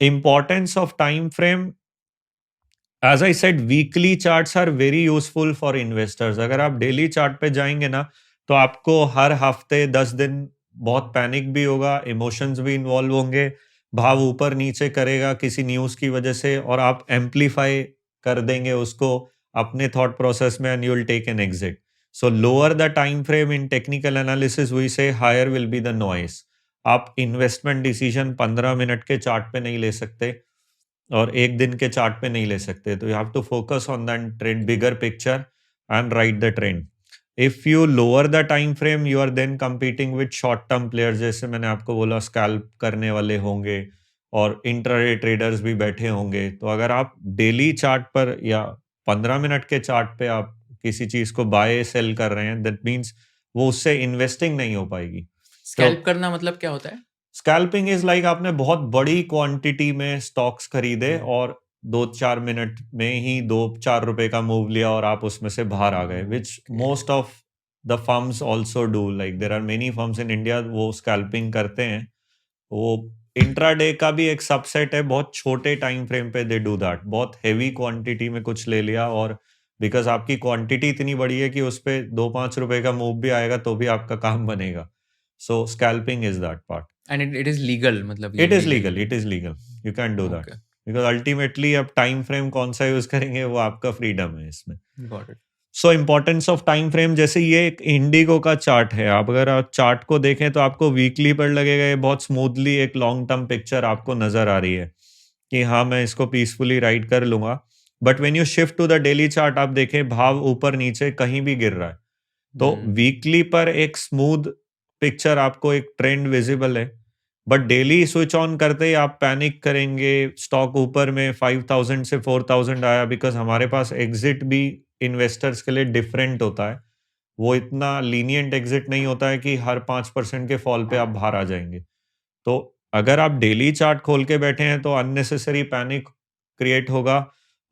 Importance of time frame, as I said, weekly charts are very useful for investors. अगर आप daily chart पे जाएंगे ना, तो आपको हर हफ्ते 10 दिन बहुत पैनिक भी होगा, इमोशंस भी इन्वॉल्व होंगे, भाव ऊपर नीचे करेगा किसी न्यूज की वजह से, और आप एम्पलीफाई कर देंगे उसको अपने थॉट प्रोसेस में, and you will take an exit. So lower the time frame in technical analysis, we say higher will be the noise. आप इन्वेस्टमेंट डिसीजन 15 मिनट के चार्ट पे नहीं ले सकते और एक दिन के चार्ट पे नहीं ले सकते. तो you have to focus on the trend, bigger picture, and ride the trend. If you lower the time frame, you are then competing with short term players. जैसे मैंने आपको बोला, स्कैल्प करने वाले होंगे और इंट्राडे ट्रेडर्स भी बैठे होंगे. तो अगर आप डेली चार्ट पर या 15 मिनट के चार्ट पे आप किसी चीज को बाय सेल कर रहे हैं, दैट मीन्स वो उससे इन्वेस्टिंग नहीं हो पाएगी. तो स्कैल्प करना मतलब क्या होता है? स्कैल्पिंग इज लाइक आपने बहुत बड़ी क्वांटिटी में स्टॉक्स खरीदे और 2-4 मिनट में ही 2-4 रुपए का मूव लिया और आप उसमें से बाहर आ गए, which most of the firms also do. Like there are many firms in India वो स्कैल्पिंग करते हैं. वो इंट्राडे का भी एक सबसेट है, बहुत छोटे टाइम फ्रेम पे दे डू दैट. बहुत हैवी क्वांटिटी में कुछ ले लिया, और बिकॉज आपकी क्वांटिटी इतनी बड़ी है कि उस पे 2-5 रुपए का मूव भी आएगा तो भी आपका काम बनेगा. So scalping is that part. And it is legal, मतलब ये it is legal? Legal, it is legal. You can do that, okay, because ultimately अब टाइम फ्रेम कौन सा यूज करेंगे वो आपका फ्रीडम है इसमें. Got it. So importance of time frame, जैसे ये एक इंडिगो का चार्ट है. आप अगर आप चार्ट को देखें तो आपको वीकली पर लगेगा ये बहुत स्मूथली एक लॉन्ग टर्म पिक्चर आपको नजर आ रही है कि हाँ मैं इसको पीसफुली राइड कर लूंगा. But when you shift to the daily chart, आप देखें भाव ऊपर नीचे कहीं भी गिर रहा है. तो वीकली पर एक स्मूथ पिक्चर, आपको एक ट्रेंड विजिबल है. बट डेली स्विच ऑन करते ही आप पैनिक करेंगे, स्टॉक ऊपर में 5,000 से 4,000 आया, बिकॉज हमारे पास एग्जिट भी इन्वेस्टर्स के लिए डिफरेंट होता है. वो इतना लीनियंट एग्जिट नहीं होता है कि हर 5% के फॉल पे आप बाहर आ जाएंगे. तो अगर आप डेली चार्ट खोल के बैठे हैं तो अननेसेसरी पैनिक क्रिएट होगा,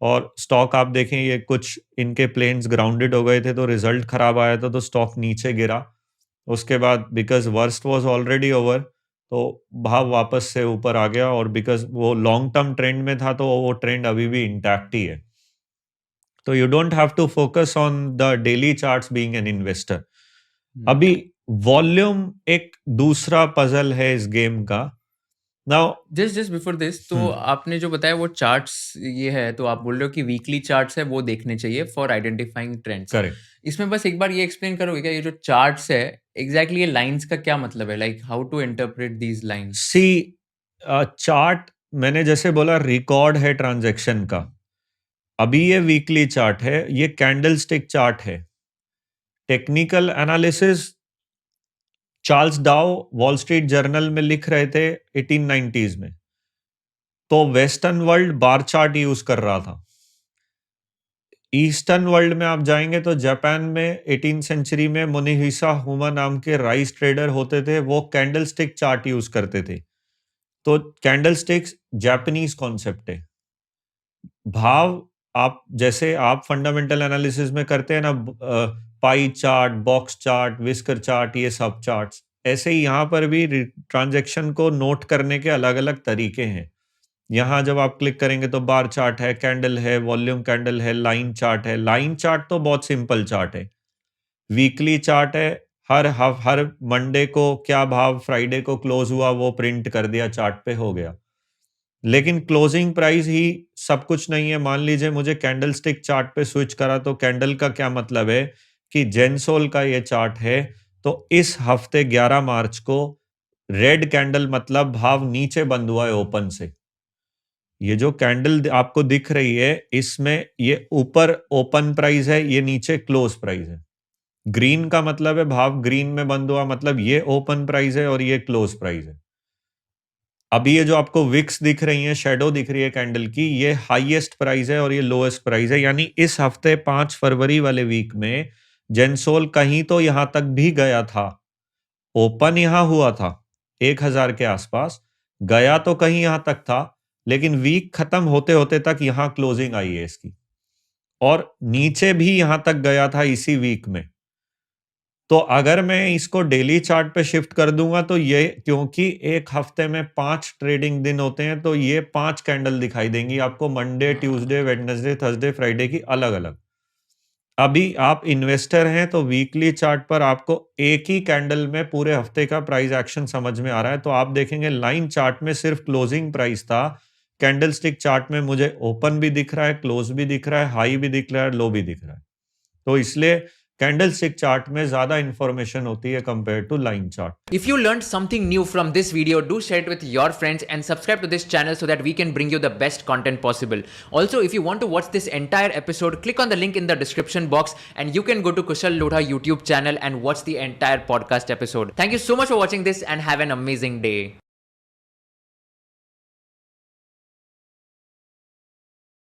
और स्टॉक आप देखें ये कुछ इनके प्लेन्स ग्राउंडेड हो गए थे तो रिजल्ट खराब आया था तो स्टॉक नीचे गिरा. उसके बाद because worst was already over, तो भाव वापस से ऊपर आ गया, और बिकॉज वो लॉन्ग टर्म ट्रेंड में था तो वो ट्रेंड अभी भी इंटैक्ट ही है. तो you don't have to focus on the daily charts being an investor. अभी वॉल्यूम एक दूसरा पजल है इस गेम का. नाउ जस्ट बिफोर दिस, तो आपने जो बताया वो चार्ट्स ये है, तो आप बोल रहे हो कि वीकली चार्ट्स है वो देखने चाहिए फॉर आइडेंटिफाइंग ट्रेंड्स. करेक्ट. इसमें बस एक बार ये एक्सप्लेन करोगे क्या, ये जो चार्ट्स है एग्जैक्टली ये लाइंस का क्या मतलब है, like how to interpret these lines? See chart, मैंने जैसे बोला रिकॉर्ड है ट्रांजैक्शन का. अभी ये वीकली चार्ट है, ये कैंडलस्टिक चार्ट है. टेक्निकल एनालिसिस चार्ल्स डाउ वॉल स्ट्रीट जर्नल में लिख रहे थे 1890s में, तो western world bar chart use कर रहा था. ईस्टर्न वर्ल्ड में आप जाएंगे तो जापान में 18 सेंचुरी में मोनिहिसा हुमा नाम के राइस ट्रेडर होते थे, वो कैंडलस्टिक चार्ट यूज करते थे. तो कैंडलस्टिक्स जापानीज कॉन्सेप्ट है. भाव आप जैसे आप फंडामेंटल एनालिसिस में करते हैं ना, pie chart, box chart, whisker chart, ये सब चार्ट्स, ऐसे ही यहाँ पर भी ट्रांजैक्शन को नोट करने के अलग अलग तरीके हैं. यहाँ जब आप क्लिक करेंगे तो बार चार्ट है, कैंडल है, वॉल्यूम कैंडल है, लाइन चार्ट है. लाइन चार्ट तो बहुत सिंपल चार्ट है. वीकली चार्ट है, हर मंडे को क्या भाव फ्राइडे को क्लोज हुआ वो प्रिंट कर दिया चार्ट पे, हो गया. लेकिन क्लोजिंग प्राइस ही सब कुछ नहीं है. मान लीजिए मुझे कैंडलस्टिक चार्ट पे स्विच करा, तो कैंडल का क्या मतलब है कि जेनसोल का ये चार्ट है, तो इस हफ्ते 11 मार्च को रेड कैंडल मतलब भाव नीचे बंद हुआ है ओपन से. ये जो कैंडल आपको दिख रही है इसमें ये ऊपर ओपन प्राइस है, ये नीचे क्लोज प्राइस है. ग्रीन का मतलब है भाव ग्रीन में बंद हुआ, मतलब ये ओपन प्राइस है और ये क्लोज प्राइस है. अभी ये जो आपको विक्स दिख रही है, शेडो दिख रही है कैंडल की, ये हाईएस्ट प्राइस है और ये लोएस्ट प्राइस है. यानी इस हफ्ते 5 फरवरी वाले वीक में जेनसोल कहीं तो यहां तक भी गया था. ओपन यहां हुआ था 1000 के आसपास, गया तो कहीं यहां तक था, लेकिन वीक खत्म होते होते तक यहां क्लोजिंग आई है इसकी, और नीचे भी यहां तक गया था इसी वीक में. तो अगर मैं इसको डेली चार्ट पे शिफ्ट कर दूंगा तो ये, क्योंकि एक हफ्ते में 5 ट्रेडिंग दिन होते हैं, तो ये 5 कैंडल दिखाई देंगी आपको, Monday, Tuesday, Wednesday, Thursday, Friday की अलग अलग। अभी आप इन्वेस्टर हैं तो वीकली चार्ट पर आपको एक ही कैंडल में पूरे हफ्ते का प्राइस एक्शन समझ में आ रहा है। तो आप देखेंगे लाइन चार्ट में सिर्फ क्लोजिंग प्राइस था, कैंडलस्टिक चार्ट में मुझे ओपन भी दिख रहा है, क्लोज भी दिख रहा है, हाई भी दिख रहा है, लो भी दिख रहा है। तो इसलिए कैंडलस्टिक चार्ट में ज्यादा इंफॉर्मेशन होती है compare to line chart. If you learned something new from this video, do share it with your friends and subscribe to this channel so that we can bring you the best content possible. Also, if you want to watch this entire episode, click on the link in the description box and you can go to Kushal Lodha YouTube channel and watch the entire podcast episode. Thank you so much for watching this and have an amazing day.